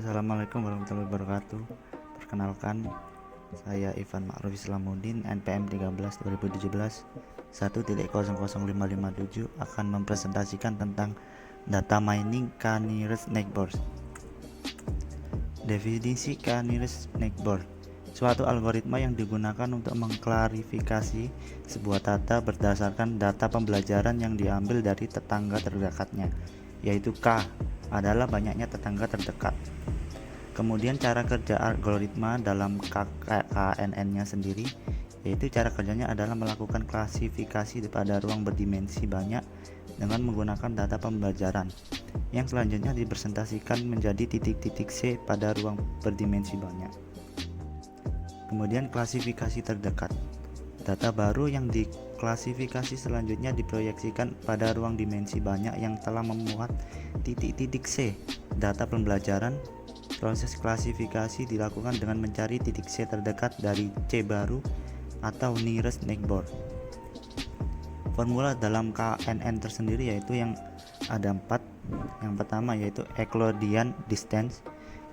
Assalamualaikum warahmatullahi wabarakatuh. Perkenalkan, saya Ivan Ma'ruf Islamuddin, NPM 13 2017 1.00557 akan mempresentasikan tentang data mining K-nearest neighbor. Definisi K-nearest neighbor: suatu algoritma yang digunakan untuk mengklarifikasi sebuah data berdasarkan data pembelajaran yang diambil dari tetangga terdekatnya, yaitu K adalah banyaknya tetangga terdekat. Kemudian cara kerja algoritma dalam KNN-nya sendiri, yaitu cara kerjanya adalah melakukan klasifikasi pada ruang berdimensi banyak dengan menggunakan data pembelajaran, yang selanjutnya dipresentasikan menjadi titik-titik C pada ruang berdimensi banyak. Kemudian klasifikasi terdekat. Data baru yang diklasifikasi selanjutnya diproyeksikan pada ruang dimensi banyak yang telah memuat titik-titik C data pembelajaran. Proses klasifikasi dilakukan dengan mencari titik C terdekat dari C baru atau nearest neighbor. Formula dalam KNN tersendiri yaitu yang ada 4. Yang pertama yaitu Euclidean distance,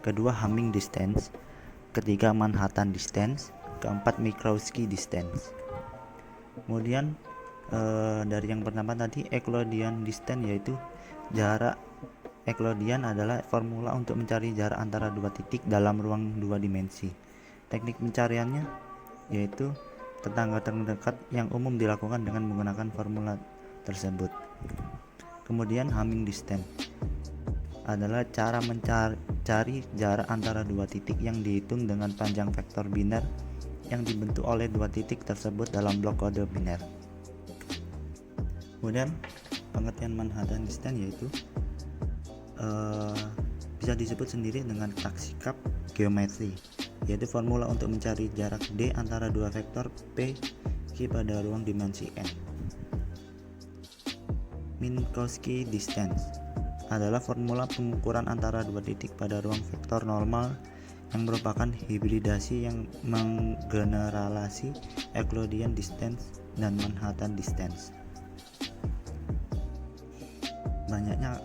kedua Hamming distance, ketiga Manhattan distance, keempat Minkowski distance. Kemudian dari yang pertama tadi Euclidean distance, yaitu jarak Euclidean adalah formula untuk mencari jarak antara dua titik dalam ruang dua dimensi. Teknik pencariannya yaitu tetangga terdekat yang umum dilakukan dengan menggunakan formula tersebut. Kemudian Hamming distance adalah cara mencari jarak antara dua titik yang dihitung dengan panjang vektor biner yang dibentuk oleh dua titik tersebut dalam blok kode biner. Kemudian pengertian Manhattan distance yaitu bisa disebut sendiri dengan taksikap geometri, yaitu formula untuk mencari jarak D antara dua vektor P Q pada ruang dimensi N. Minkowski distance adalah formula pengukuran antara dua titik pada ruang vektor normal yang merupakan hibridasi yang menggeneralisasi Euclidean distance dan Manhattan distance. Banyaknya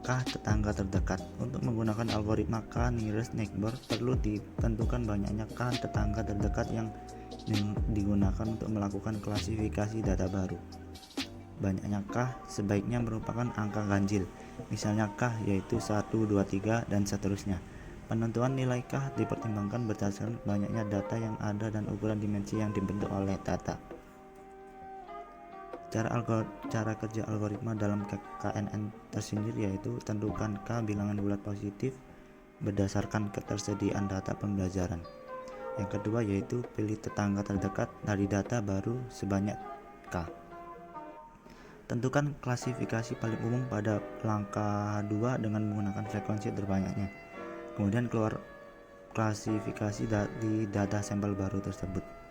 K tetangga terdekat. Untuk menggunakan algoritma K-nearest neighbor perlu ditentukan banyaknya K tetangga terdekat yang digunakan untuk melakukan klasifikasi data baru. Banyaknya K sebaiknya merupakan angka ganjil, misalnya K yaitu 1, 2, 3 dan seterusnya. Penentuan nilai K dipertimbangkan berdasarkan banyaknya data yang ada dan ukuran dimensi yang dibentuk oleh data. Cara kerja algoritma dalam KNN tersendiri yaitu tentukan K bilangan bulat positif berdasarkan ketersediaan data pembelajaran. Yang kedua yaitu pilih tetangga terdekat dari data baru sebanyak K. Tentukan klasifikasi paling umum pada langkah 2 dengan menggunakan frekuensi terbanyaknya. Kemudian keluar klasifikasi di data sampel baru tersebut.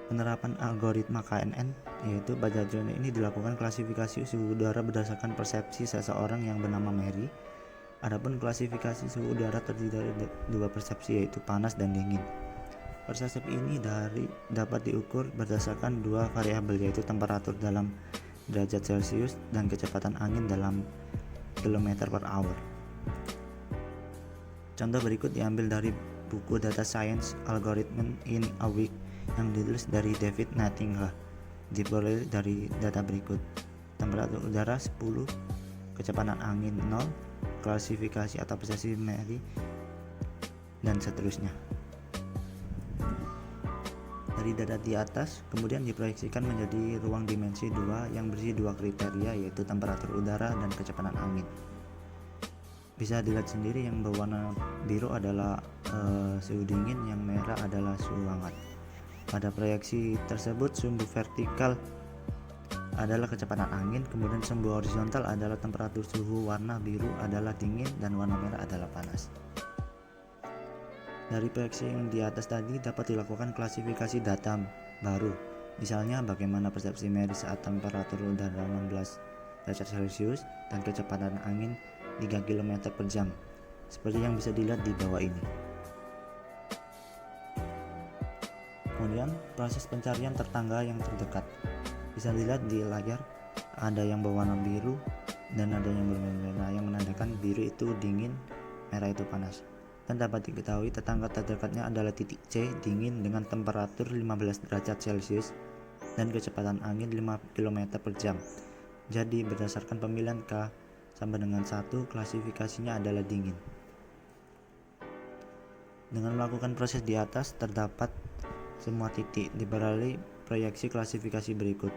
Penerapan algoritma KNN yaitu pada zona ini dilakukan klasifikasi suhu udara berdasarkan persepsi seseorang yang bernama Mary. Adapun klasifikasi suhu udara terdiri dari dua persepsi yaitu panas dan dingin. Persepsi ini dapat diukur berdasarkan dua variabel yaitu temperatur dalam derajat Celcius dan kecepatan angin dalam km/h. Contoh berikut diambil dari buku Data Science Algorithm in a Week yang ditulis dari David Nathinga. Diperoleh dari data berikut: temperatur udara 10, kecepatan angin 0, klasifikasi atau persepsi Mary, dan seterusnya. Dari data di atas kemudian diproyeksikan menjadi ruang dimensi 2 yang berisi dua kriteria yaitu temperatur udara dan kecepatan angin. Bisa dilihat sendiri yang berwarna biru adalah suhu dingin, yang merah adalah suhu hangat. Pada proyeksi tersebut sumbu vertikal adalah kecepatan angin, kemudian sumbu horizontal adalah temperatur. Suhu warna biru adalah dingin dan warna merah adalah panas. Dari proyeksi yang di atas tadi dapat dilakukan klasifikasi data baru, misalnya bagaimana persepsi Mary saat temperatur udara 16 derajat Celcius dan kecepatan angin 3 km per jam, seperti yang bisa dilihat di bawah ini. Kemudian proses pencarian tetangga yang terdekat bisa dilihat di layar, ada yang berwarna biru dan adanya merah yang menandakan biru itu dingin, merah itu panas. Dan dapat diketahui tetangga terdekatnya adalah titik C dingin dengan temperatur 15 derajat Celcius dan kecepatan angin 5 km per jam. Jadi berdasarkan pemilihan K sama dengan 1, klasifikasinya adalah dingin. Dengan melakukan proses di atas, terdapat semua titik diperoleh proyeksi klasifikasi berikut.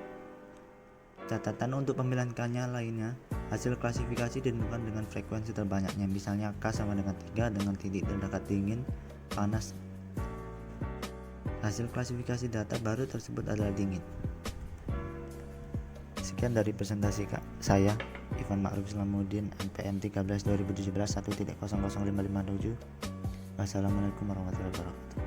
Catatan untuk pemilihan K-nya lainnya, hasil klasifikasi ditentukan dengan frekuensi terbanyaknya, misalnya K sama dengan 3 dengan titik terdekat dingin, panas. Hasil klasifikasi data baru tersebut adalah dingin. Sekian dari presentasi saya, Ivan Ma'ruf Islamuddin, NPM 13 2017 1.00557. Wassalamualaikum warahmatullahi wabarakatuh.